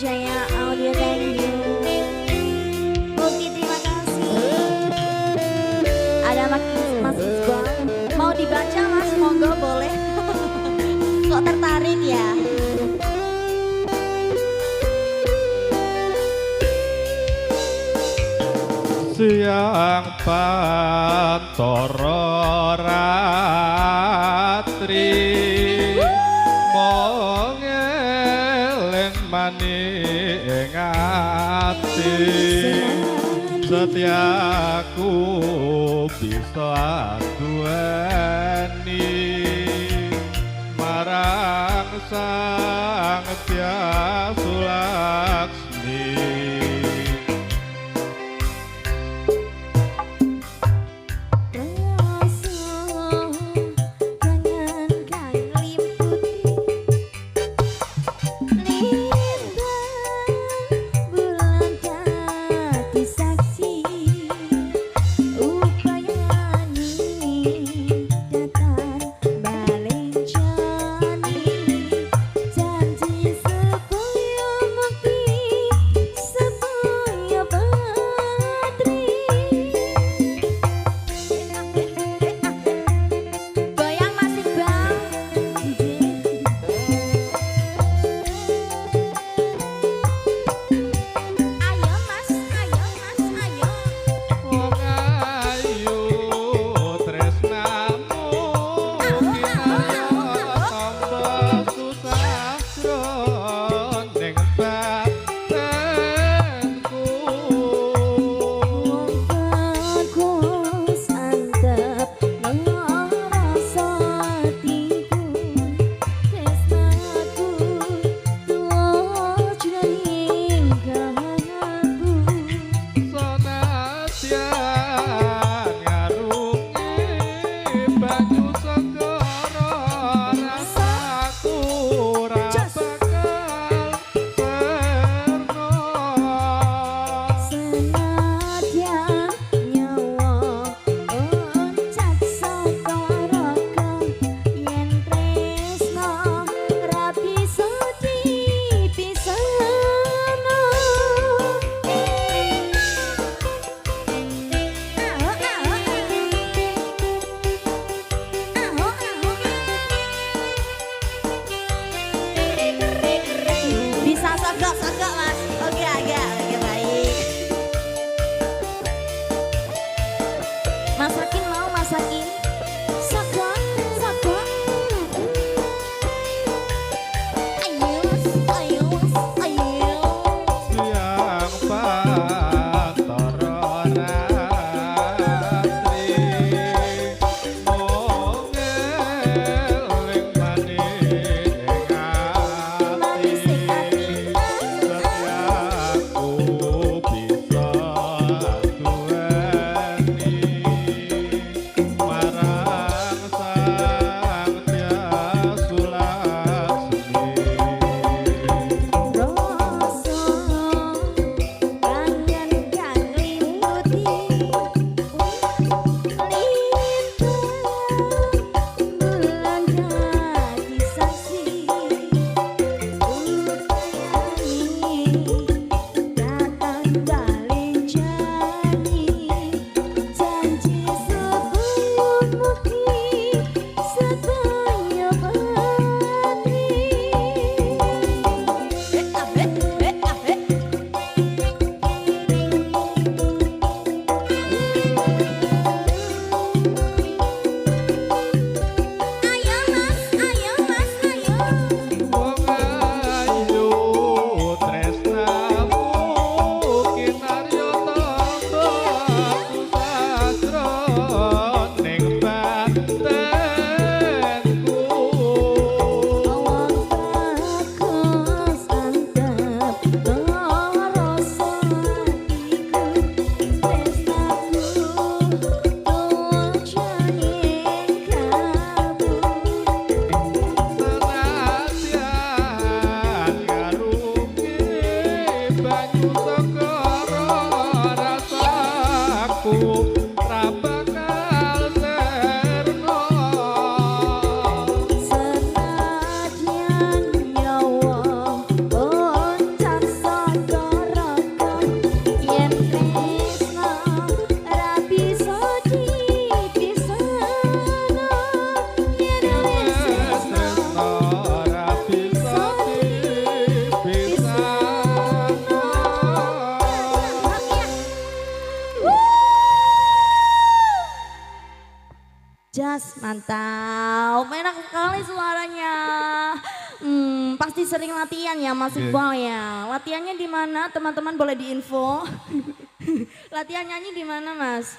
Jaya Audio, thank you. Bukti, terima kasih. Ada Mas Iqbal, mau dibaca Mas, monggo boleh. Kok tertarik ya? Siang Pantoro ratri mongeleng maning ing ati setiaku bisa duweni marang Sang Hyang Laksmi. Masakin mau masakin. Sogok, sogok. Ayo mas, ayo mas, ayo. Siang Pantoro ratri mongeleng maning ing ati setiaku bisa duweni marang Sang Hyang Laksmi. Rasa kangen kang liputi bulan dadi saksi upayane datang balik janji sebelum mugi sedaya pati. Ayo mas, ayo mas, ayo. Wong ayu tresnamu kinarya tamba susastra ning batenku. Awang bagus antep rasa hatiku tresnaku tujuane kamu. Senadyan ngarungi banyu segara rasaku ra bakal serna. Senadyan nyawa boncak mantap, enak sekali suaranya. Pasti sering latihan ya Mas Oke. Iqbal ya. Latihannya di mana? Teman-teman boleh diinfo. Latihan nyanyi di mana Mas?